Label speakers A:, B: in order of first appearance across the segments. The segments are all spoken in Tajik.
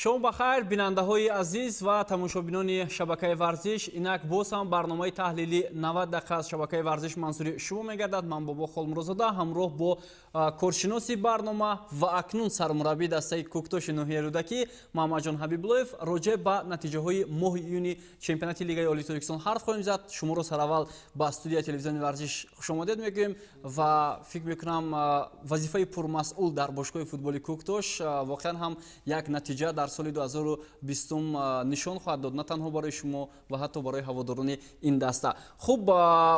A: شما بخیر بیننده‌های عزیز و تماشابینان شبکه ورزش. اینک باز هم برنامه تحلیلی 90 دقیقه از شبکه ورزش منظور شما میگردد. من بابا خالمرزاده همراه با کارشناسی برنامه و اکنون سرمربی دسته کوکتوش نوحیه رودکی محمد جان حبیب‌الله‌یف راجع به نتیجه های ماه ایونی چمپیونات لیگ عالی تاجیکستان حرف خواهیم زد. شما رو سر اول با استودیو تلویزیون ورزش خوش آمدید میگیم و فکر میکنم وظیفه پرمسئول در باشگاه فوتبال کوکتوش واقعا هم یک نتیجه در سال 2020 نشان خواهد داد، نه تنها برای شما و حتی برای هواداران این دسته. خب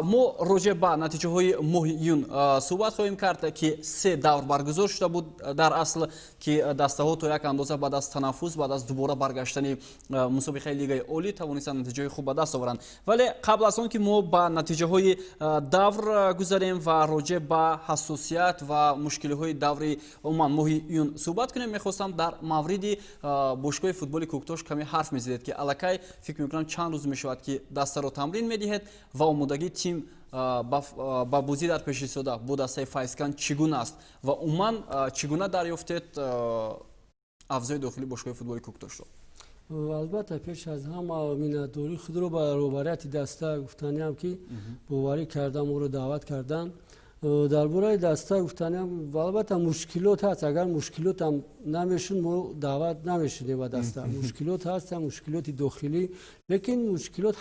A: ما راجع به نتیجه های ماه ایون صحبت خواهیم کرد که 3 دور برگزار شده بود در اصل که دسته ها تا یک اندازه بعد از تنفس، بعد از دوباره برگشتن مسابقه لیگ عالی توانستند نتیجه خوب به دست آورند. ولی قبل از آن که ما به نتیجه های دور گذاریم و راجع به حساسیت و مشکل های دور عموما ماه ایون صحبت کنیم، میخواستم در مورد باشگاه فوتبال کوکتوش کمی حرف میزدید که الکی فکر میکنم چند روز میشود که دسته رو تمرین میدهید و آمادگی تیم با بازی در پیش ایستاده با دسته فایزکان چگونه است و عموما چگونه دریافتید افزای داخلی باشگاه فوتبال کوکتوش رو؟
B: البته پیش از همه مینداری خود رو به روبریت دسته گفتنیم که باوری کردم او رو دعوت کردن. درباره دسته گفتنیم البته مشکلات هست، اگر مشکلات هم نمیشون ما دعوت نمیشونیم به دسته. مشکلات هست، مشکلات داخلی، لیکن مشکلات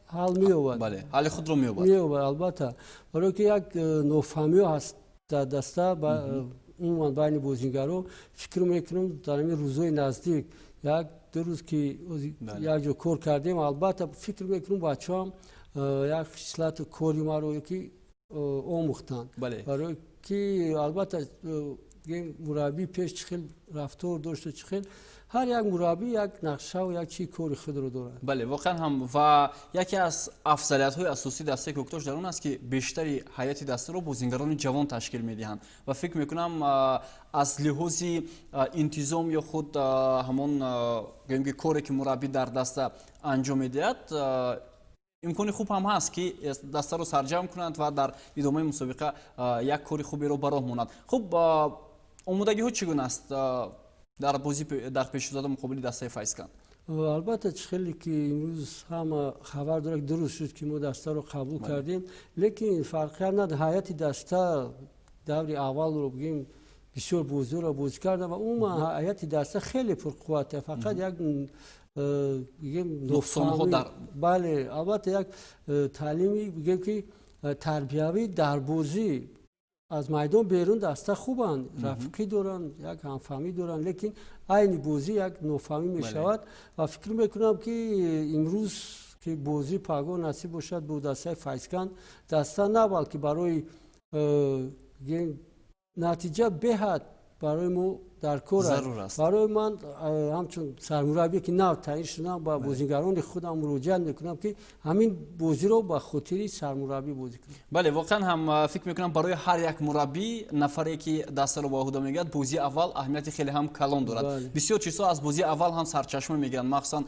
B: حل می‌یابد.
A: بله، حل خود رو می‌یابد.
B: البته برای که یک نافهمی هست در دسته اون بین بازیگرا. فکر میکنم در این روزهای نزدیک یک دو روز که یک جا کار کردیم، البته فکر میکنم بچه‌ها یک خصلت کاری ما رو که آموختن. برای که البته مربی پیش چخیل رفتار داشته، چخیل هر یک مربی یک نقشه و یک چی کاری خود رو داره.
A: بله واقعا هم و یکی از افضلیت های اساسی دسته کوکتوش در اون است که بیشتری هیئت دسته رو بازیگران جوان تشکیل میدهند و فکر میکنم از لحاظ انتظام یا خود همون کاری که مربی در دسته انجام میدهد امکانی خوب هم هست که دسته رو سرجم کنند و در ادامه مسابقه یک کاری خوبی رو براه مونند. خب آمادگی ها چگونه است در بازی در پیش ایستاده مقابل دسته فایزکان؟
B: البته خیلی که امروز هم خبر داره که درست شد که ما دسته رو قبول کردیم، لیکن فرقی نداره. هیئت دسته دور اول رو بگیم بسیار بزرگ رو بازی کرده و اون هیئت دسته خیلی پرقوته، فقط یک
A: نقصان در
B: بله البته یک تعلیمی بگیم که تربیوی در بازی از میدان بیرون دسته خوبند، رفیقی دارن، یک همفهمی دارن، لیکن این بازی یک نافهمی می شود و فکر میکنم که امروز که بازی پگاه نصیب باشد با دسته فایزکان دسته نه بلکه برای نتیجه بهت برای ما در کار است. برای من همچون سرمربی که نه تعیین شدم با بازیگران خودم مراجعه میکنم که همین بازی رو با خاطر سرمربی بازی کنم.
A: بله واقعا هم فکر میکنم برای هر یک مربی نفری که دسته رو با عهده میگیرد بازی اول اهمیت خیلی هم کلان دارد. بسیار چیزها از بازی اول هم سرچشمه میگیرن، مخصوصا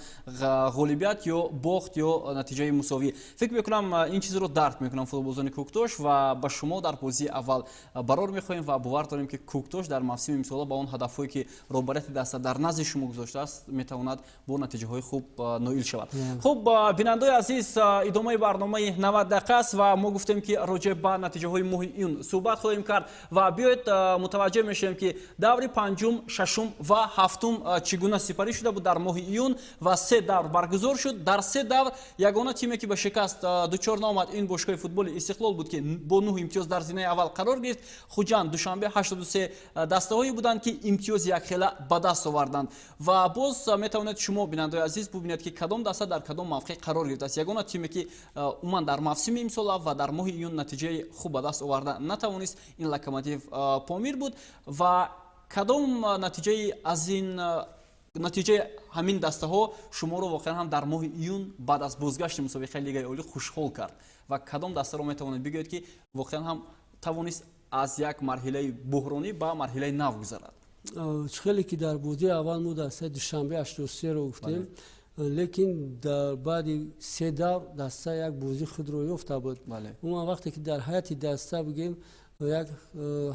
A: غالبیت یا باخت یا نتیجه مساوی. فکر میکنم این چیز رو درک میکنم فوتبالبازان کوکتوش و با شما در بازی اول برار میخوایم و باور داریم که کوکتوش در موسم امسال با اون هدفی که روبریت دسته در نزد شما گذاشته است میتواند با نتیجه های خوب نائل شود. خب بینندگان عزیز، ادامه برنامه 90 دقیقه است و ما گفتیم که راجع به نتیجه های ماه ایون صحبت خواهیم کرد و بیایید متوجه میشیم که دور پنجم، ششم و هفتم چگونه سپری شده بود در ماه ایون و 3 دور برگزار شد. در 3 دور یگانه تیمی که به شکست دچار نآمد این باشگاه فوتبال استقلال بود که با 9 امتیاز در زینه اول قرار گرفت. خوجند دوشنبه 83 دسته هایی بودند که امتیاز یک خیلی به دست آوردند و باز میتوانید شما بیننده عزیز ببینید که کدام دسته در کدام موقع قرار گرفته است. یگانه تیمی که عموما در موسم امسال و در ماه ایون نتیجه خوب به دست آورده نتوانست این لوکوموتیو پامیر بود و کدام نتیجه از این نتیجه همین دسته ها شما رو واقعا هم در ماه ایون بعد از بازگشت مسابقه لیگ عالی خوشحال کرد و کدام دسته رو میتوانید بگویید که واقعا هم توانست از یک مرحله بحرانی به مرحله نو گذرد؟
B: خیلی که در بازی اول ما دسته دوشنبه 83 رو گفتیم، لیکن در بعد 3 دور دسته یک بازی خود رو یافته بود. اون وقتی که در هیئت دسته بگیم як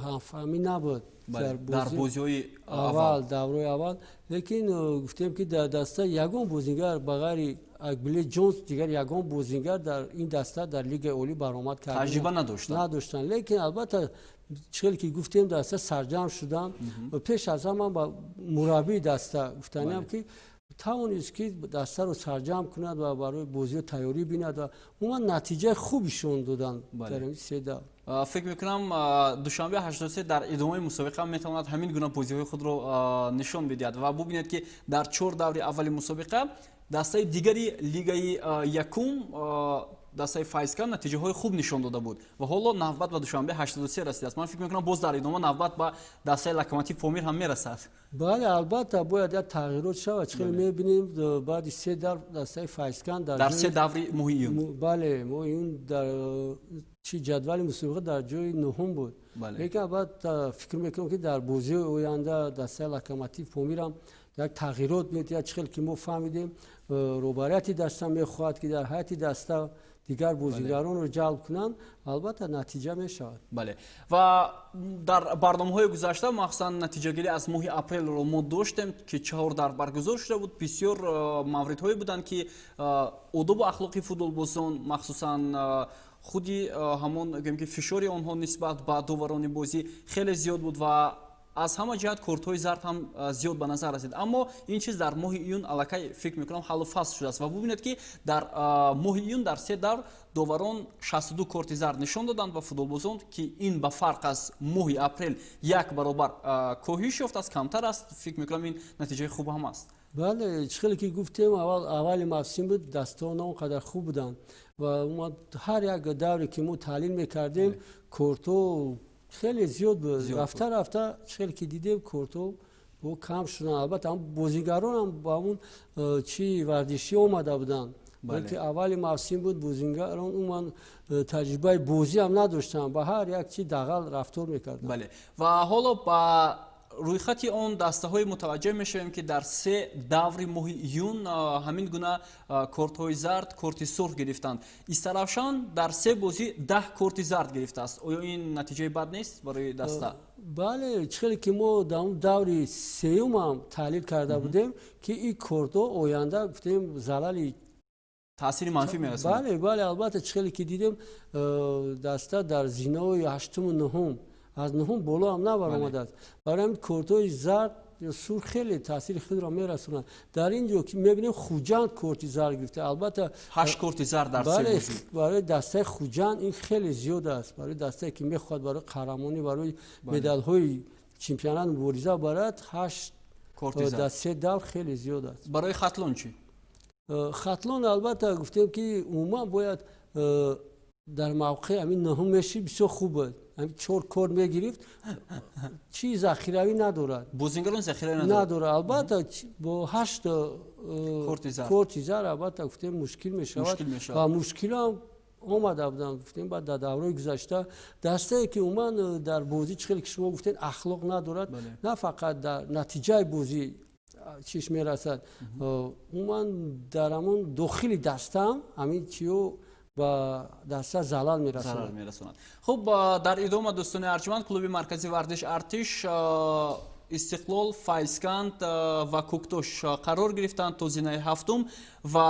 B: ҳамфаҳмӣ набуд
A: дар бозиҳои
B: аввал давраи аввал лекин гуфтем ки дар даста ягон бозингар ба ғайри Билли Джонс дигар ягон бозингар дар ин даста дар лигаи олӣ баромад
A: таҷриба
B: надоштанд лекин албатта чиҳел ки гуфтем даста сарҷамъ шуданд пеш аз ҳама ба мураббии даста гуфтаниам ки тавонист ки дастаро сарҷамъ кунад ва барои бозиҳо тайёрӣ бинад ва умуман натиҷаи хубишон доданд дар ин се давр.
A: фикр мекунам душанбе 83 дар идомаи мусобиқа метавонад ҳамин гуна бозиҳои худро нишон бидиҳад ва бубинед ки дар 4 даври аввали мусобиқа дастаи дигари лигаи якум дастаи файзкан натиҷаҳои хуб нишон дода буд ва ҳоло навбат ба душанбе 83 расидааст. Ман фикр мекунам боз дар идома навбат ба дастаи Локомотив Помир ҳам мерасад.
B: бале албатта бояд як тағйирот шавад чиқел мебинем баъди се давр дастаи файзкан
A: дар се даври моҳи июн
B: бале моҳи июн дар чи ҷадвали мусобиқа дар ҷои нӯҳум буд лекин албатта фикр мекунам ки дар бозии оянда дастаи Локомотив Помирам як тағйирот метиҳад чиқел ки мо фаҳмидем рӯбарияти даста мехоҳад ки дар ҳайати даста дигар бозигаронро ҷалб кунанд албатта натиҷа мешавад.
A: Бале ва дар барномаҳои гузашта махсусан натиҷагирӣ аз моҳи апрелро мо доштем ки 4 давр баргузор шуда буд. Бисёр мавридҳое буданд ки одобу ахлоқи футболбозон махсусан худи ҳамон гӯем ки фишори онҳо нисбат ба доварони бозӣ хеле зиёд буд ва аз ҳама ҷиҳат кортҳои зард ҳам зиёд ба назар расид. Аммо ин чиз дар моҳи июн аллакай фикр мекунам ҳаллу фасл шудааст ва бубинед ки дар моҳи июн дар се давр доварон 62 корти зард нишон доданд ба футболбозон ки ин ба фарқ аз моҳи апрел як баробар коҳиш ёфтааст, камтар аст. Фикр мекунам ин натиҷаи хуб ҳам аст.
B: бале чиқеле ки гуфтем аввали мавсим буд дастаҳо на он қадар хуб буданд ва ҳар як давре ки мо таҳлил мекардем кортҳо хеле зиёд буд. рафта рафта чиқел ки дидем кортҳо бо кам шуданд. албатта бозигарон ҳам ба ҳамун чи варзишӣ омада буданд балки аввали мавсим буд бозигарон умуман таҷрибаи бозӣ ҳам надоштанд ба ҳар як чи дағал рафтор мекарданд.
A: бале ва ҳоло ба рӯйхати он дастаҳои мутаваҷҷеҳ мешавем ки дар се даври моҳи июн ҳамин гуна кортҳои зард корти сурх гирифтанд. Истаравшан дар се бозӣ 10 корти зард гирифтааст. оё ин натиҷаи бад нест барои даста?
B: бале чиқеле ки мо дар он даври сеюмам таҳлил карда будем ки ин кортҳо оянда гуфтем залали
A: таъсири манфӣ мерасонад.
B: бале албатта чиқеле ки дидем даста дар зинои ҳаштуму нӯҳум аз нӯҳум боло ҳам набаромадааст. барои ҳамин кортҳои зард ё сурх хеле таъсири худро мерасонанд. дар ин ҷо ки мебинем хуҷанд корти зард гирифта. албатта
A: 8 корти зард дар се бозӣ
B: барои дастаи хуҷанд ин хеле зиёд аст. барои дастае ки мехоҳад барои қаҳрамонӣ барои медалҳои чемпионат мубориза барад 8 корти дар се давр хеле зиёд аст.
A: барои хатлон чӣ?
B: хатлон албатта гуфтем ки умуман бояд дар мавқеи ҳамин нӯҳум меши бисёр хуб буд. 4 кор мегирифт чи захиравӣ надорад.
A: бозингарон захиравӣ
B: надорад. албатта бо 8 корти зард албатта гуфтем мушкил мешавад ва мушкило ҳам омада буданд. гуфтем баъд дар давраи гузашта дастае ки умуман дар бозӣ чиқеле ки шумо гуфтед ахлоқ надорад, на фақат дар натиҷаи бозӣ чиш мерасад, умуман дар ҳамон дохили дастаам ҳамин чиё ба даста залал мерасонад.
A: хуб дар идома дӯстони арҷманд клуби маркази варзиш артиш Истиқлол, Файзканд ва Куктош қарор гирифтанд то зинаи ҳафтум ва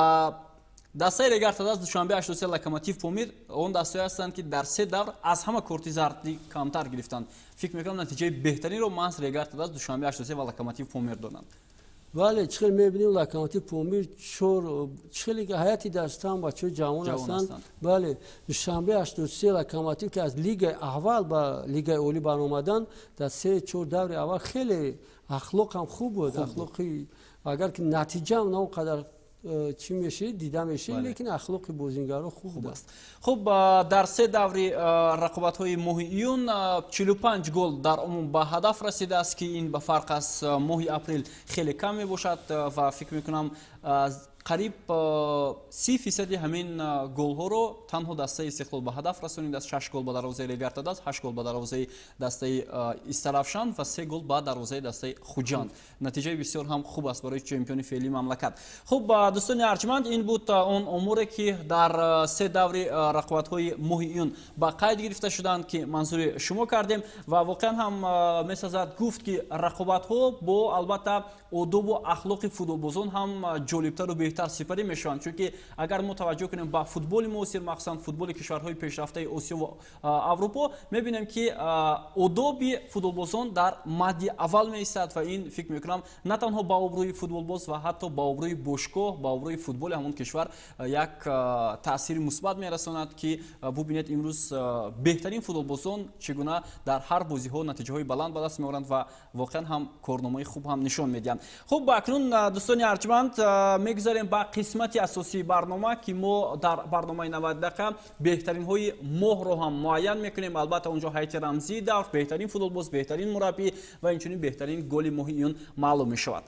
A: дастаи Регартадаст Душанбе 83 Локомотив Помир он дастаҳое ҳастанд ки дар се давр аз ҳама корти зарди камтар гирифтанд. фикр мекунам натиҷаи беҳтаринро маҳз Регартадаст Душанбе 83 ва Локомотив Помир доданд.
B: бале чиқел мебинем Локомотив Помир чиқеле ки ҳайати дастаам бачаҳои ҷавон ҳастанд. бале Душанбе 83 Локомотив ки аз лигаи аввал ба лигаи олӣ баромаданд дар 3-4 даври аввал хеле ахлоқ ҳам хуб буд. ахлоқи агар ки натиҷаам на он қадар чӣ мешид дида мешид, лекин ахлоқи бозингаро хуб аст.
A: хуб дар се даври рақобатҳои моҳи июн 45 гол дар умум ба ҳадаф расидааст ки ин ба фарқ аз моҳи апрел хеле кам мебошад ва фикр мекунам қариб 30% ҳамин голҳоро танҳо дастаи Истиқлол ба ҳадаф расонидааст. 6 гол ба дарвозаи Легарта даст, 8 гол ба дарвозаи дастаи Истарафшан ва 3 гол ба дарвозаи дастаи Хуҷанд. натиҷаи бисёр ҳам хуб аст барои чемпиони феълии мамлакат. хуб дӯстони арҷманд, ин буд он умуре ки дар 3 даври рақобатҳои моҳи июн ба қайд гирифта шуданд ки манзури шумо кардем ва воқеан ҳам месазад гуфт ки рақобатҳо бо албатта одобу ахлоқи футболбозон ҳам ҷолибтару беҳтар сипарӣ мешаванд, чунки агар мо таваҷҷӯҳ кунем ба футболи муосир, махсусан футболи кишварҳои пешрафтаи Осиё ва Аврупо, мебинем ки одоби футболбозон дар мадди аввал меистад ва ин фикр мекунам на танҳо ба обрӯи футболбоз ва ҳатто ба обрӯи бошгоҳ, ба обрӯи футболи ҳамон кишвар як таъсири мусбат мерасонад ки бубинед имрӯз беҳтарин футболбозон чӣ гуна дар ҳар бозиҳо натиҷаҳои баланд ба даст меоранд ва воқеан ҳам корномаи хуб ҳам нишон медиҳанд. хуб акнун дӯстони арҷманд мегузарем ба қисмати асосии барнома ки мо дар барномаи 90 дақиқа беҳтаринҳои моҳро ҳам муайян мекунем. албатта онҷо ҳайати рамзии давр, беҳтарин футболбоз, беҳтарин мураббӣ ва инчунин беҳтарин голи моҳи июн маълум мешавад.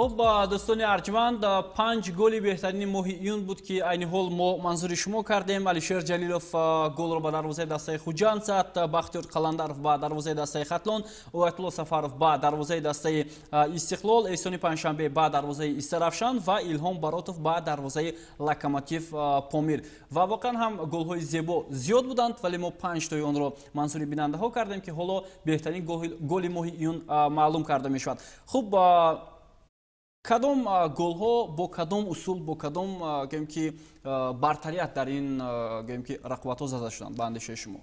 A: خب دوستان ارجمند 5 گل بهترین ماهی ایون بود که عین حال ما منظور شما کردیم. علیشیر جلیلوف گل رو به دروازه دسته خوجان زد، بختیار قلندرов به دروازه دسته ختلون، اوایت‌الله سفرов به دروازه دسته استقلال، احسانی پنجشنبه به دروازه استرافشان و ایلهام باروتов به دروازه لوکوموتیو پامیر. و واقعا هم گل های زیبا زیاد بودند ولی ما 5 تای اون رو منظور بیننده ها کردیم که حالا بهترین گل ماهی ایون معلوم کرده می شود. خب کدام گل ها با کدام اصول با کدام گیم که برتریت در این گیم که رقابت ها زده شدند به اندیشه شما؟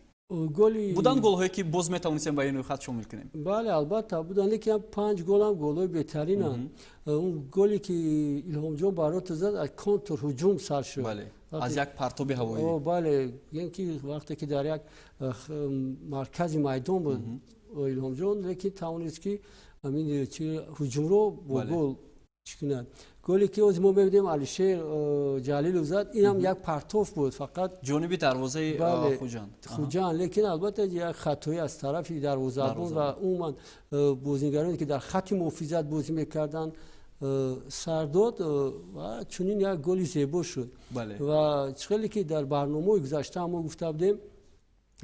B: گلی
A: بودن گل هایی که باز میتونیم با این خط شامل کنیم.
B: بله البته بودن که 5 گل هم گل های بهترینن. اون گلی که ایلهام جان برات زد از کنتر هجوم سر شد.
A: بله. از یک پرتاب هوایی.
B: بله یعنی که وقتی که در یک مرکز میدان بود ایلهام جان لیکن توانست که همین هجوم رو با گل چکنه. گلی که از ما می‌بینیم علیشیر جلیل زد اینم یک پرتوف بود فقط
A: جانبی دروازه خوجان
B: خوجان لیکن البته یک خطایی از طرف دروازه‌بان و عموما بازیگرانی که در خط محافظت بازی می‌کردند سرداد و چنین یک گلی زیبا شد و چقدر که در برنامه گذشته ما گفته بودیم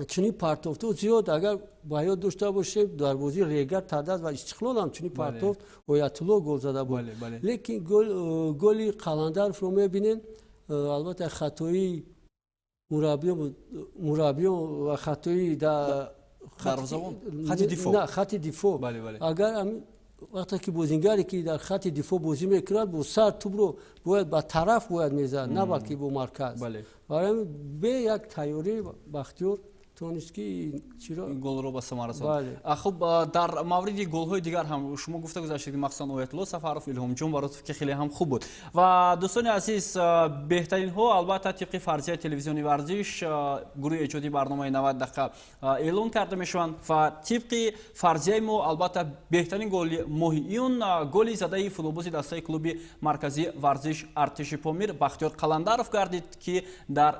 B: چنین پرتوفت زیاد اگر باید داشته باشه در بازی ریگر تعداد و استقلال هم چنین پرتوفت آیت الله گل زده بود لیکن گلی قلندر رو می‌بینیم البته خطایی مربی و خطایی در خط دفاع اگر وقتی که بازیگری که در خط دفاع بازی می‌کند با سر توپ رو باید به طرف باید می‌زد نه بلکه با مرکز برای به یک تیاری بختیار تونست که چرا
A: گل رو به ثمر رساند. خب در مورد گل‌های دیگر هم شما گفته گذاشتید مخصوصا آیت الله سفرов الهام جون برات که خیلی هم خوب بود و دوستان عزیز بهترین ها البته طبق فرضیه تلویزیونی ورزش گروه ایجادی برنامه 90 دقیقه اعلان کرده میشوند و طبق فرضیه ما البته بهترین گل ماهیون گلی زده فوتبال دسته کلوب مرکزی ورزش ارتش پامیر بختیار قلندرов گردید که در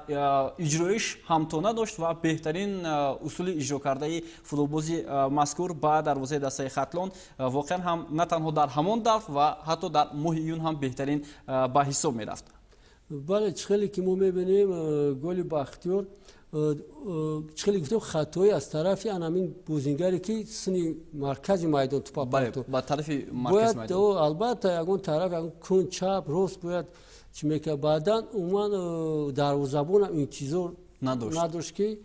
A: اجرایش همتونه داشت و بهترین اصول اجرا کرده فوتبالبازی مذکور با دروازه دسته خطلون واقعا هم نه تنها در همان دفع و حتی در ماهیون هم بهترین به حساب می رفت.
B: بله چخیلی که ما میبینیم گل بختیار چخیلی گفتم خطایی از طرف همین بازیگری که سنی مرکز میدان توپ
A: پرت با طرف مرکز میدان
B: البته یگون طرف یگون کون چپ راست باید چی میگه بعدن اومد دروازه‌بان این چیزا نداشت که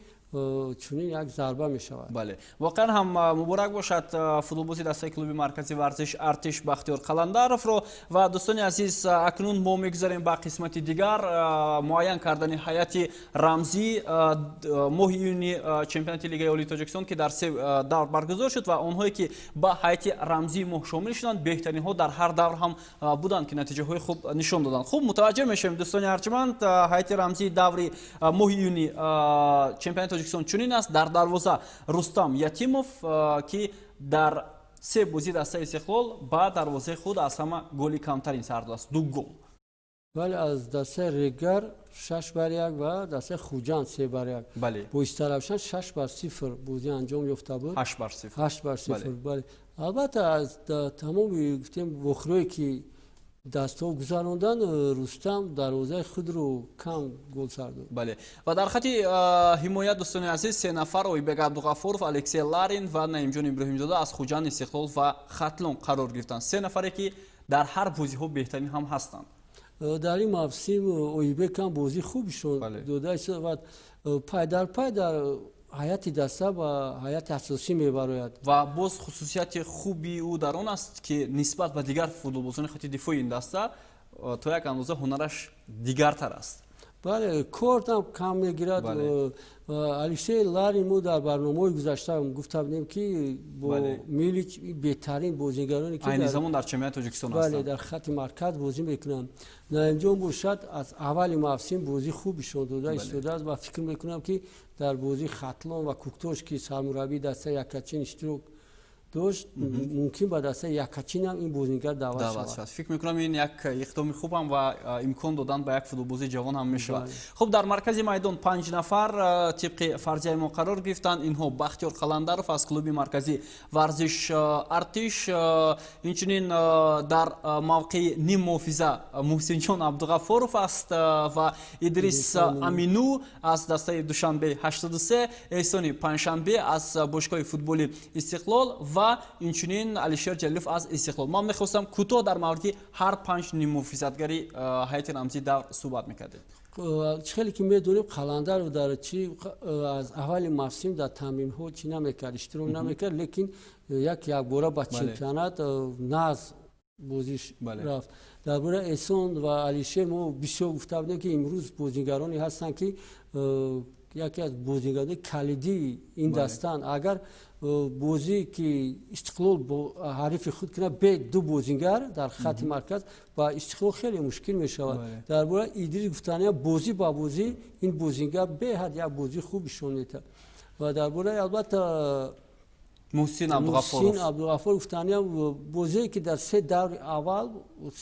B: چونین یک ضربه می شود.
A: بله واقعا هم مبارک باشد فوتبالبازی دسته کلوب مرکزی ورزش ارتش بختیار قلندرов رو و دوستان عزیز اکنون ما میگذاریم با قسمت دیگر معین کردن هیئت رمزی ماه یونی چمپیونات لیگ اولی تاجیکستان که در 3 دور برگزار شد و اونهایی که با هیئت رمزی ماه شامل شدند بهترین ها در هر دور هم بودند که نتیجه های خوب نشان دادند. خوب متوجه میشیم دوستان ارجمند هیئت رمزی دوری ماه یونی چمپیونات تاجیکستان چنین است در دروازه رستم یتیموف که در 3 بازی دسته استقلال با دروازه خود از همه گلی کمترین سرد است 2 گل.
B: ولی از دسته ریگر 6 بر 1 و دسته خوجان 3 بر 1
A: بله
B: با استرابشان 6 بر 0 بازی انجام یافته بود
A: 8 بر 0
B: 8 بر 0 بله البته از تمام گفتیم وخروی که دستو گذراندن رستم دروازه خود رو کم گل سرد.
A: بله و در خط حمایت دوستان عزیز 3 نفر اویبек عبدوغفورов الکسی لارین و نعیمجان ابراهیمزاده از خوجان استقلال و خطلون قرار گرفتند 3 نفری که در هر بازی ها بهترین هم هستند.
B: در این موسم اویبک هم بازی خوبی شد دوده شد و پای در هیئت دسته و هیئت اساسی میبراید
A: و باز خصوصیت خوبی او در آن است که نسبت به دیگر فوتبالبازان خط دفاعی این دسته تا یک اندازه هنرش دیگرتر است.
B: بله کورت هم کم میگیرد الکسی لارین در برنامه گذشته گفته بودیم که با میلیچ بهترین بازیگرانی که
A: این زمان در چمپیونات تاجیکستان هستند.
B: بله در خط مرکز بازی میکنند. نعیمجان باشد از اول موسم بازی خوبی شد دوده استوده است و فکر میکنم که در بازی خطلان و کوکتوش که سرمربی دسته یکاچین اشتراک داشت ممکن به دسته یکاچین هم این بازیگر دعوت شود.
A: فکر میکنم این یک اقدام خوب هم و امکان دادن به یک فوتبالباز جوان هم میشود. خب در مرکز میدان 5 نفر طبق فرضیه ما قرار گرفتند اینها بختیار قلندرов از کلوب مرکزی ورزش ارتش اینچنین در موقع نیم محافظه محسن جان عبدوغفورov است و ادریس امینو از دسته دوشنبه 83 احسان پنجشنبه از باشگاه فوتبال استقلال و اینچنین علیشیر جلیلوف از استقلال. من میخواستم کوتاه در مورد هر 5 نیم محافظتگری هیئت رمزی در صحبت میکردیم.
B: خیلی که میدونیم قلندر در چی از اول موسم در تمرین ها چی نمیکرد اشتراک نمیکرد لیکن یک بار با چمپیونات ناز بازیش رفت. درباره احسان و علیشیر ما بسیار گفته بودیم که امروز بازیگرانی هستند که یکی از بازیگران کلیدی این دستان اگر بازی که استقلال با حریف خود کنه به 2 بازیگر در خط مرکز با استقلال خیلی مشکل می شود. درباره ادریس گفتن بازی با بازی این بازیگر به حد یک بازی خوب شون میده و درباره البته
A: محسن
B: عبدالغفار گفتنی هم بازی که در 3 دور اول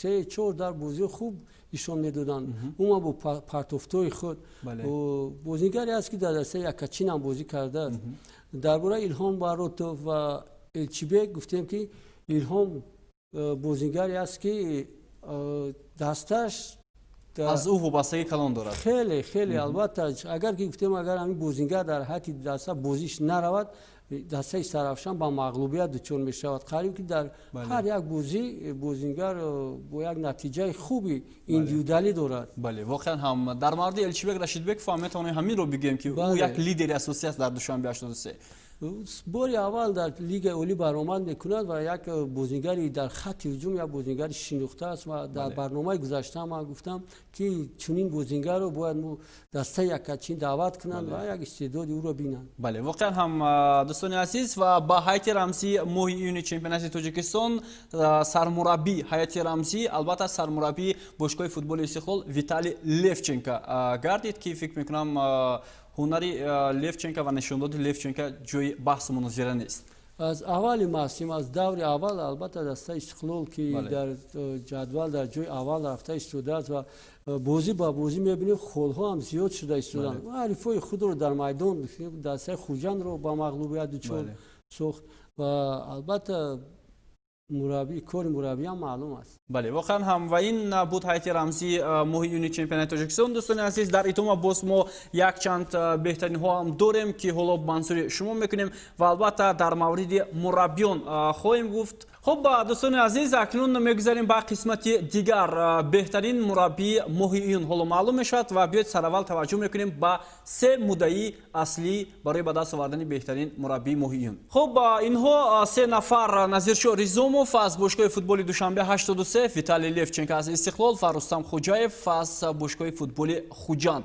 B: 3-4 دور بازی خوب ایشان میدادن اون با پرتوفتوی خود بازیگری است که در دسته یکاچین هم بازی کرده است. درباره ایلهام باروتوف و الچیبک گفتیم که ایلهام بازیگری است که دستش
A: از او وابستگی کلان دارد.
B: خیلی البته اگر که گفتیم اگر همین بازیگر در حد دسته بازیش نرود دسته سرافشان با مغلوبیت دچار می شود. قریب که در هر یک بازیگر با یک نتیجه خوبی ایندیویدوالی دارد.
A: بله واقعا هم در مورد الچیبک رشیدبک فهمیتونه همین رو بگیم که او یک لیدر اساسی است در دوشنبه 83.
B: باری اول در لیگ اولی برآمد میکند و یک بازیگری در خط هجوم یا بازیگر شناخته است و در برنامه گذشته ما گفتم که چنین بازیگر رو باید دسته یکاچین دعوت کنند و یک استعداد او رو بینند.
A: بله واقعا هم دوستان عزیز و با هیئت رمزی ماهی چمپیونات تاجیکستان سرمربی هیئت رمزی البته سرمربی باشگاه فوتبال استقلال ویتالی لفچنکا گردید که فکر میکنم هنری لفچنکا و نشانداد لفچنکا جای بحث مناظره نیست.
B: از اول موسم از دور اول البته دسته استقلال که در جدول در جای اول رفته ایستاده است و بازی با بازی میبینیم خولها هم زیاد شده ایستادن و حریفای خود رو در میدان دسته خوجند رو با مغلوبیت دچار ساخت و البته کار مربی هم معلوم است.
A: بله واقعا هم و این بود هیئت رمزی ماهی چمپیونات تاجیکستان. دوستان عزیز در ادامه باز ما یک چند بهترین ها هم داریم که حالا منظور شما میکنیم و البته در مورد مربیان خواهیم گفت. خب دوستان عزیز اکنون میگذاریم با قسمت دیگر بهترین مربی ماهیون حالا معلوم میشد و بیاید سر اول توجه میکنیم با 3 مدعی اصلی برای به دست آوردن بهترین مربی ماهیون. خب اینها 3 نفر نظیرشو ریزوموف از باشگاه فوتبال دوشنبه 83، ویتالی لفچنکا از استقلال و رستم خوجایف از باشگاه فوتبال خوجند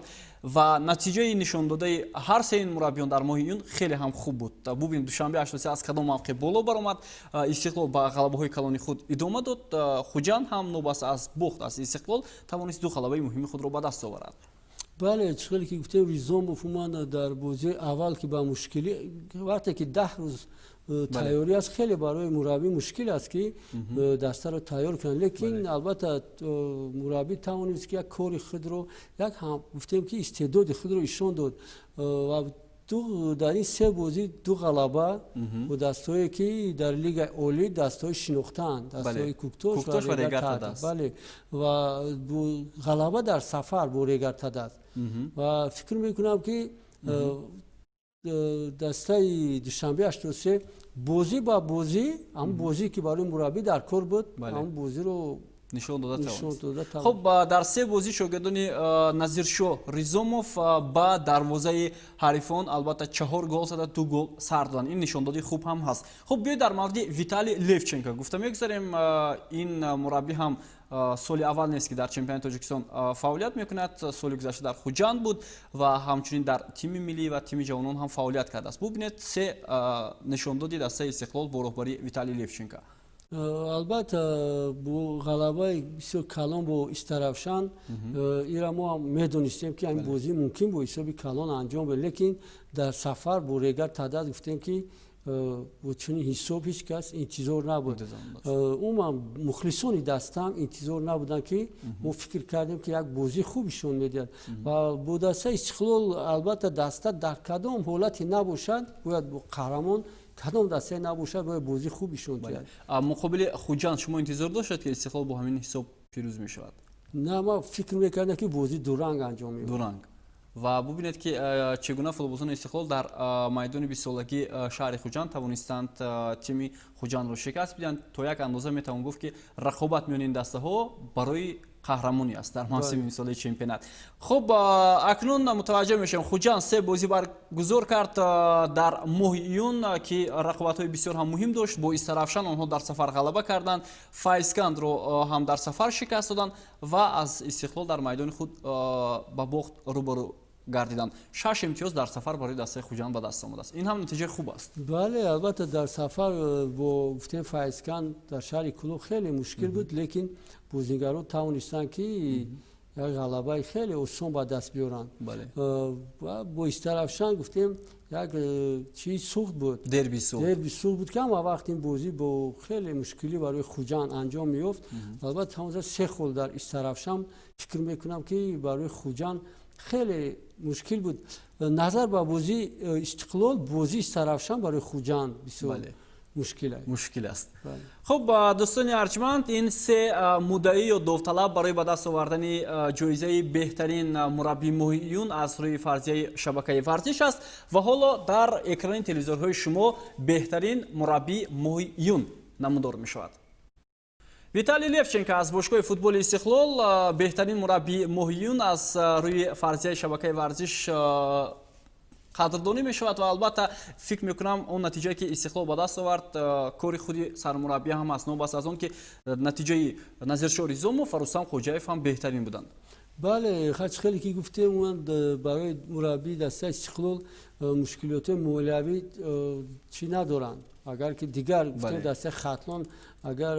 A: و نتیجه نشان داده هر 3 مربیان در ماهیون خیلی هم خوب بود. ببینید دوشنبه 83 از کدام موقع بالا برآمد، استقلال با غلبه‌های کلانی خود ادامه داد، خوجند هم نوبت از باخت از استقلال توانست 2 غلبه مهم خود را به دست آورد.
B: بله چقدر که گفتیم ریزوموف در بازی اول که با مشکلی وقتی که 10 روز تیاری است خیلی برای مربی مشکل است که دسته رو تیار کنه، لیکن البته مربی توانست که یک کار خود رو یک هم گفتیم که استعداد خود رو ایشان داد و در این 3 بازی 2 غلبه و دستایی که در لیگ اولی دستای شناخته‌اند، دستای کوکتوش و ریگارتاد. بله و غلبه در سفر با ریگارتاد است و فکر میکنم که دسته دوشنبه 83 بازی با بازی هم بازی که برای مربی در کار بود هم بازی رو
A: نشان داده. خب در 3 بازی شاگردان نظیرشو ریزوموف با دروازه حریفان البته 4 گل زده 2 گل سر دادن. این نشان داده خوب هم هست. خب بیاید در مورد ویتالی لفچنکا گفتم میگذاریم. این مربی هم سال اول نیست که در چمپیونات تاجیکستان فعالیت میکند. سال گذشته در خوجند بود و همچنین در تیم ملی و تیم جوانان هم فعالیت کرده است. ببینید 3 نشان داده دسته استقلال با رهبری ویتالی لفچنکا.
B: البته با غلبه بسیار کلان با استرافشان ایرا ما میدونستیم که این بازی ممکن بود حساب کلان انجام بده، لیکن در سفر با ریگارتاد گفتیم که با چنین حساب هیچ کس انتظار نبود. اون مخلصان دستم انتظار نبودن که ما فکر کردیم که یک بازی خوبشون میدن و با دسته استقلال البته دسته در کدام حالتی نباشد باید با قهرمان کدام دسته نباشد باید بازی خوبشون کرد.
A: مقابل خوجند شما انتظار داشتید که استقلال با همین حساب پیروز می شود؟
B: نه ما فکر میکردیم که بازی دورنگ انجام میشه.
A: دورنگ و ببینید که چگونه فوتبالبازان استقلال در میدان 20 سالگی شهر خوجند توانستند تیم خوجند را شکست بدهند. تا یک اندازه میتوان گفت که رقابت میان این دسته ها برای قهرمانی است در موسم سال چمپیونات. خب اکنون متوجه میشم خوجند 3 بازی برگزار کرد در ماهیون که رقابت‌های بسیار هم مهم داشت. با استرافشان آنها در سفر غلبه کردند، فایسکند رو هم در سفر شکست دادند و از استقلال در میدان خود با باخت روبرو گردیدند. 6 امتیاز در سفر برای دسته خوجند به دست آمده است. این هم نتیجه خوب است.
B: بله البته در سفر با گفتیم فایسکند در شهر کلو خیلی مشکل بود، لیکن بازیگران توانستند که یک غلبه خیلی آسان به دست بیارن.
A: بله.
B: و با استرافشان گفتیم یک چیز سخت بود.
A: دربی
B: سخت بود که اما وقتی این بازی با خیلی مشکلی برای خوجان انجام میافت. البته تمام 3 گل در استرافشان فکر میکنم که برای خوجان خیلی مشکل بود. نظر به بازی استقلال، بازی استرافشان برای خوجان بسیار مشکل است.
A: خب دوستان ارجمند، این 3 مدعی و داوطلب برای به دست آوردن جایزه بهترین مربی ماهیون از روی فرضیه شبکه ورزش است و حالا در اکران تلویزیون‌های شما بهترین مربی ماهیون نمودار می شود. ویتالی لفچنکو از باشگاه فوتبال استقلال بهترین مربی ماهیون از روی فرضیه شبکه ورزش قدردانی می شود و البته فکر می کنم اون نتیجه که استقلال به دست آورد کاری خودی سرمربی هم است، نوبت از اون که نتیجه نظرشاه رزوم و فروسام خوجایف هم بهترین بودند.
B: بله، خیلی که گفتم من برای مربی دسته استقلال مشکلات مولوی چی ندارند. اگر که دیگر گفتم دسته خطلان اگر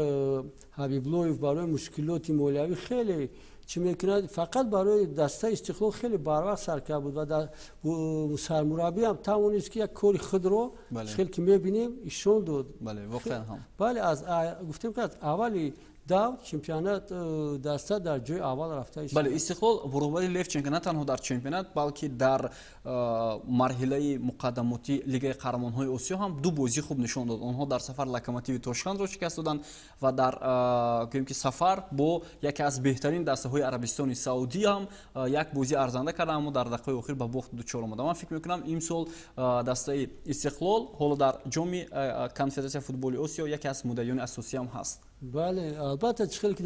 B: حبیبلویف برای مشکلات مولوی خیلی چی میکند، فقط برای دسته استقلال خیلی بروقت سرکرد بود و سرمربی هم توانست که یک کاری خود رو خیلی که میبینیم ایشون داد.
A: بله واقعا هم.
B: بله، از گفتیم که از اولی دو چمپیونات دسته در جای اول رفته.
A: بله، استقلال برابر لفچنکو نه تنها در چمپیونات بلکه در مرحله مقدماتی لیگ قهرمان‌های آسیا هم 2 بازی خوب نشان داد. آنها در سفر لوکوموتیو تاشکند را شکست دادند و در گویم که سفر با یکی از بهترین دسته‌های عربستان سعودی هم یک بازی ارزنده کردند، اما در دقیقه اخیر به باخت دچار آمد. من فکر می‌کنم امسال دسته استقلال حالا در جام کنفدراسیون فوتبال آسیا یکی از مدعیان اساسی هم هست.
B: بله، البته چخیل که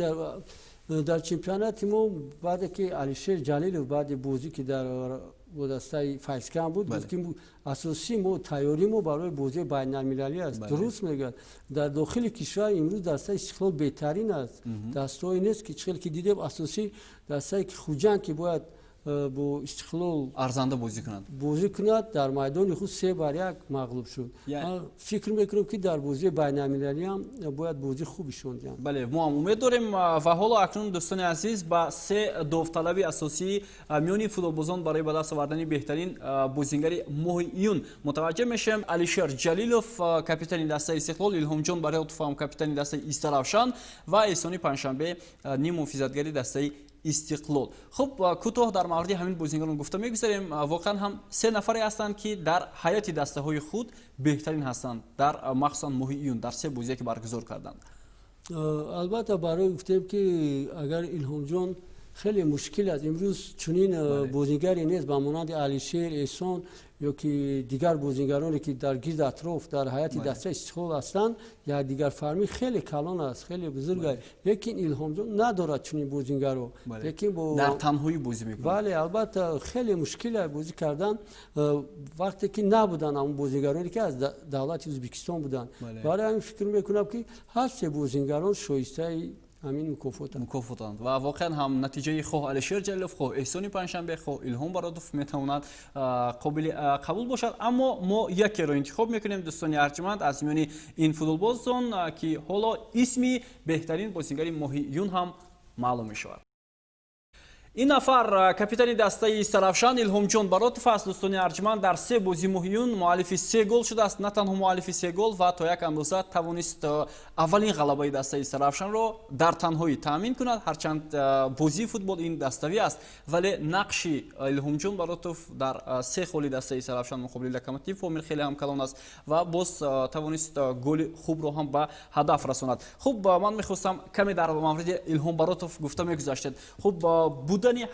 B: در چمپیونات ما بعد که علیشیر جلیل بعد بازی که در دسته فایسکان بود، گفتیم اساسی ما تیاری ما برای بازی بین المللی است. درست میگن در داخل کشور امروز دسته استقلال بهترین است. دسته‌ای نیست که چخیل که دیدم اساسی دسته که خوجان که باید با استقلال
A: ارزنده بازی کند در میدان خود 3-1 مغلوب شد. فکر میکنم که در بازی بین المللی هم باید بازی خوبی شد. بله، ما هم امید داریم و حالا اکنون دوستان عزیز با 3 داوطلب اساسی میانی فوتبالبازان برای به دست آوردن بهترین بازیگر ماهیون متوجه میشیم. علیشیر جلیلوف کاپیتان دسته استقلال، الهام جان بریاتوف هم کاپیتان دسته استرافشان و احسانی پنجشنبه نیم محافظتگری دسته استقلال. خب کوتاه در مورد همین بازیکنان گفته میگذاریم. واقعا هم 3 نفری هستند که در حیات دسته های خود بهترین هستند در مخصوصا ماهیون در 3 بازی که برگزار کردند.
B: البته برای گفتیم که اگر الهام جان خیلی مشکل است امروز چنین بازیگری نیست به مانند علیشیر، احسان یا که دیگر بازیگرانی که در گرد اطراف در حیات دسته استقلال هستند یا دیگر فرمی خیلی کلان است، خیلی بزرگ است، لیکن الهام جان ندارد چنین بازیگر رو، لیکن
A: در تنهایی بازی میکنه.
B: بله، البته خیلی مشکل بازی کردن وقتی که نبودن اون بازیگرانی که از دولت ازبکستان بودن. برای همین فکر میکنم که هر 3 بازیگران شایسته همین
A: مکافاتند و واقعا هم نتیجه خواه علیشیر جلیلوف، خواه احسانی پنجشنبه، خواه الهام برادوف میتواند قابل قبول باشد. اما ما یکی را انتخاب میکنیم دوستان ارجمند از میان این فوتبالبازان که حالا اسمی بهترین بازیگر ماهیون هم معلوم میشود. این نفر کاپیتان دسته استرافشان الهام جان براتوف است. دوستان ارجمند در 3 بازی ماهیون مؤلف 3 گل شده است. نه تنها مؤلف 3 گل و تا یک اندازه توانست اولین غلبه دسته استرافشان را در تنهایی تامین کند. هرچند بازی فوتبال این دستوی است ولی نقش الهام جان براتوف در 3 گل دسته استرافشان مقابل لوکوموتیو فامیل خیلی هم کلان است و باز توانست گل خوب را هم به هدف رساند. خب من میخواستم کمی در مورد الهام براتوف گفته میگذاشتید. خب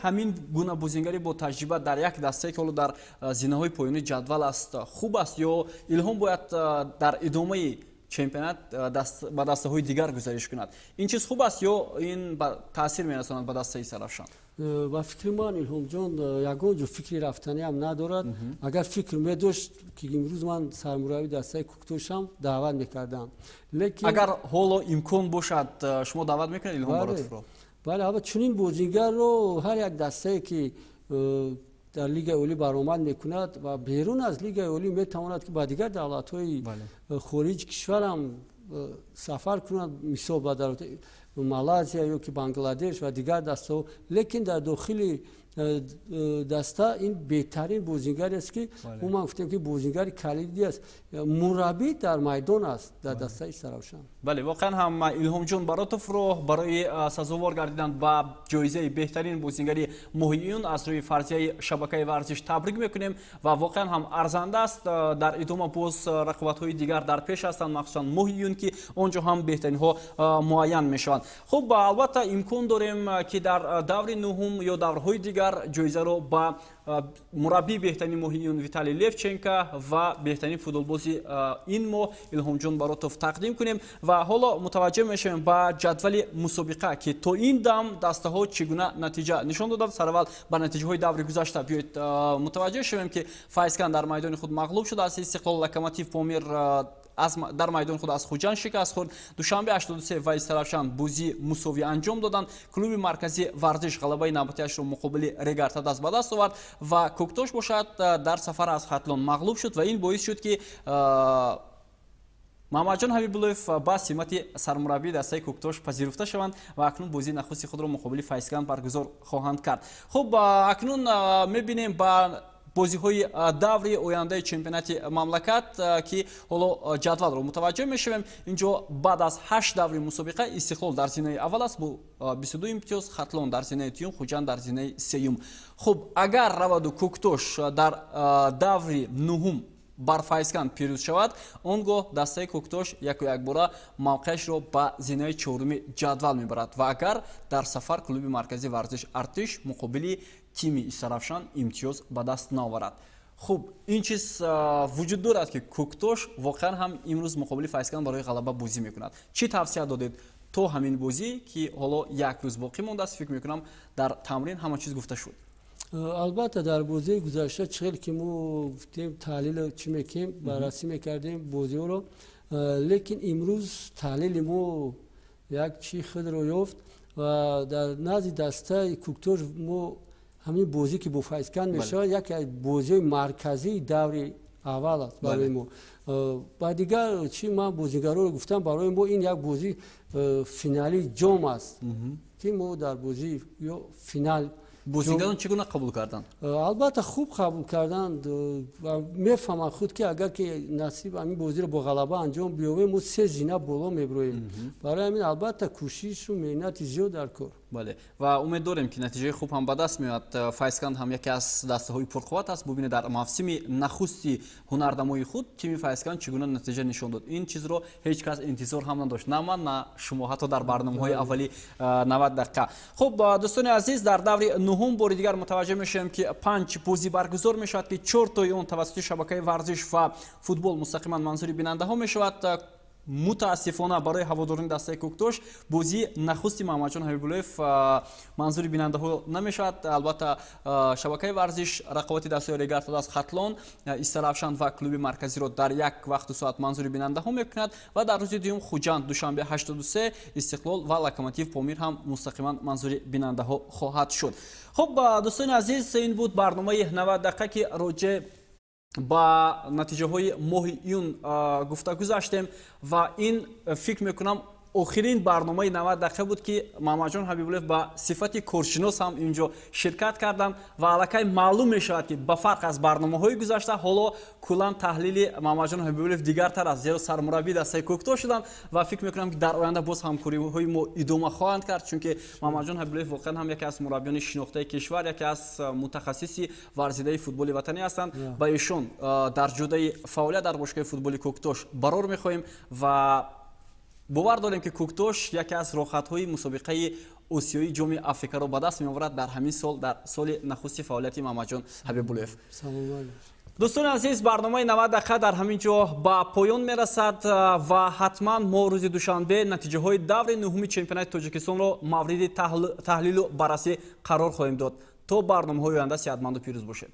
A: همین گونه بازیگری با تجربه در یک دسته که در زینه‌های پایانی جدول است خوب است یا الهام باید در ادامه چمپیونات به دسته‌های دیگر گزارش کند؟ این چیز خوب است یا این تاثیر می‌رساند به دسته استرافشان؟
B: با فکر من الهام جان یگان جو فکری رفتنی هم ندارد. اگر فکر می‌داشت که امروز من سرمربی دسته کوکتوشم دعوت می‌کردم، لیکن
A: اگر حالا امکان باشد شما دعوت می‌کنید الهام براتوف را؟
B: بله، البته چنین بازیگر رو هر یک دسته که در لیگ اولی برآمد میکند و بیرون از لیگ اولی میتواند که با دیگر دولت‌های خارج کشور هم сафар кунанд мисол ба дар малайзия ё ки бангладеш ва дигар дастаҳо, лекин дар дохили даста ин беҳтарин бозингаре аст ки умуман гуфтем ки бозингари калиди аст. мураббӣ дар майдон аст дар дастаи Саравшан.
A: бале воқеан ҳам Илҳомҷон Баротовро барои сазовор гардидан ба ҷоизаи беҳтарин бозингари моҳи июн аз рӯи фарзияи шабакаи варзиш табрик мекунем ва воқеан ҳам арзанда аст. дар идома боз рақобатҳои дигар дар пеш ҳастанд, махсусан моҳи июн ки он ҷо ҳам беҳтаринҳо муайян мешаванд. хуб албатта имкон дорем ки дар даври нуҳум ё даврҳои дигар ҷоизаро ба мураббии беҳтарини моҳи июн Виталий Левченко ва беҳтарин футболбози ин моҳ Илҳомҷон Баротов тақдим кунем ва ҳоло мутаваҷҷеҳ мешавем ба ҷадвали мусобиқа ки то ин дам дастаҳо чӣ гуна натиҷа нишон доданд. Сараввал ба натиҷаҳои даври гузашта биёед мутаваҷҷеҳ шавем ки Файзкан дар майдони худ мағлуб шуда аз Истиқлол. Локомотив Помир дар майдони худ аз Хуҷанд шикаст хӯрд. Душанбе 83 ва Саравшан бозии мусовӣ анҷом доданд. Клуби маркази варзиш ғалабаи навбатиашро муқобили Регартадаст ба даст овард ва Коктош бошад дар сафар аз Хатлон мағлуб шуд ва ин боис шуд ки Маҳаммадҷон Ҳабибуллоев ба симати сармураббии дастаи Коктош пазируфта шаванд ва акнун бозии нахусти худро муқобили Файзкан баргузор хоҳанд кард. хуб акнун мебинем ба бозиҳои даври ояндаи чемпионати мамлакат ки ҳоло ҷадвалро мутаваҷҷеҳ мешавем. инҷо баъд аз 8 даври мусобиқа Истиқлол дар зинаи аввал аст бо 22 имтиёз, Хатлон дар зинаи тиюм, Хуҷанд дар зинаи сеюм. хуб агар раваду Коктош дар даври нуҳум бар Файзкан пирӯз шавад, он гоҳ дастаи Коктош якбора мавқеашро ба зинаи чоруми ҷадвал мебарад ва агар дар сафар клуби маркази варзиш Артиш муқобили тими Саравшан имтиёз ба даст наоварад. хуб ин чиз вуҷуд дорад ки Коктош воқеан ҳам имрӯз муқобили Файзкан барои ғалаба бозӣ мекунад. чӣ тавсия додед то ҳамин бозӣ ки ҳоло як рӯз боқӣ мондааст? фикр мекунам дар тамрин ҳама чиз гуфта шуд.
B: албатта дар бозии гузашта чиқдр ки мо гуфтем таҳлил чӣ мекунем баррасӣ мекардем бозиҳоро, лекин имрӯз таҳлили мо як чӣ худро ёфт ва дар назди дастаи Коктош мо ҳамин бозӣ ки бо Файзкан мешавад яке аз бозиҳои марказии даври аввал аст барои мо. ба дигар чӣ ман бозигароро гуфтам, барои мо ин як бозии финалии ҷом аст ки мо дар бозии ё финал
A: бозигарон чӣ гуна қабул карданд?
B: албатта хуб қабул карданд ва мефаҳманд худ ки агар ки насиб ҳамин бозиро бо ғалаба анҷом биёбем мо 3 зина боло мебироем. барои ҳамин албатта кӯшишу меҳнати зиёд дар кор.
A: бале ва умед дорем ки натиҷаи хуб ҳам ба даст меояд. Файзкан ҳам яке аз дастаҳои пурқувват аст. бубинед дар мавсими нахусти ҳунардамои худ тими Файзкан чӣ гуна натиҷа нишон дод. ин чизро ҳеҷ кас интизор ҳам надошт, на ман на шумо, ҳатто дар барномаҳои аввали 90 дақиқа. хуб дӯстони азиз, дар даври нуҳум бори дигар мутаваҷҷеҳ мешавем ки 5 бозӣ баргузор мешавад ки 4 тои он тавассути шабакаи варзиш ва футбол мустақиман манзури бинандаҳо мешавад. мутаассифона барои ҳаводорони дастаи Коктош бозии нахусти Маҳаммадҷон Ҳабибуллоев манзури бинандаҳо намешавад. албатта шабакаи варзиш рақобати дастаи Регартадаст, Хатлон, Саравшан ва клуби марказиро дар як вақту соат манзури бинандаҳо мекунад ва дар рӯзи дуюм Хуҷанд Душанбе 83, Истиқлол ва Локомотив Помир ҳам мустақиман манзури бинандаҳо хоҳад шуд. хуб дӯстони азиз, ин буд барномаи 90 дақиқа ки роҷеъ ба натиҷаҳои моҳи июн гуфта гузаштем ва ин фикр мекунам охирин барномаи 90 дақиқа буд ки Маҳаммадҷон Ҳабибуллоев ба сифати коршинос ҳам инҷо ширкат карданд ва аллакай маълум мешавад ки ба фарқ аз барномаҳои гузашта ҳоло куллан таҳлили Маҳаммадҷон Ҳабибуллоев дигартар аст, зеро сармураббии дастаи Коктош шуданд ва фикр мекунам ки дар оянда боз ҳамкориҳои мо идома хоҳанд кард, чунки Маҳаммадҷон Ҳабибуллоев воқеан ҳам яке аз мураббиёни шинохтаи кишвар, яке аз мутахассиси варзидаи футболи ватанӣ ҳастанд. ба ишон дар ҷодаи фаъолият дар бошгоҳи футболи Коктош барор мехоҳем ва бовар дорем ки Коктош яке аз роҳхатҳои мусобиқаи осиёи ҷоми Африкаро ба даст меоварад дар ҳамин сол, дар соли нахусти фаъолияти Маҳаммадҷон Ҳабибуллоев. дӯстони азиз, барномаи 90 дақиқа дар ҳамин ҷо ба поён мерасад ва ҳатман мо рӯзи душанбе натиҷаҳои даври нуҳуми чемпионати Тоҷикистонро мавриди таҳлилу баррасӣ қарор хоҳем дод. то барномаҳои оянда сеҳатманду пирӯз бошед.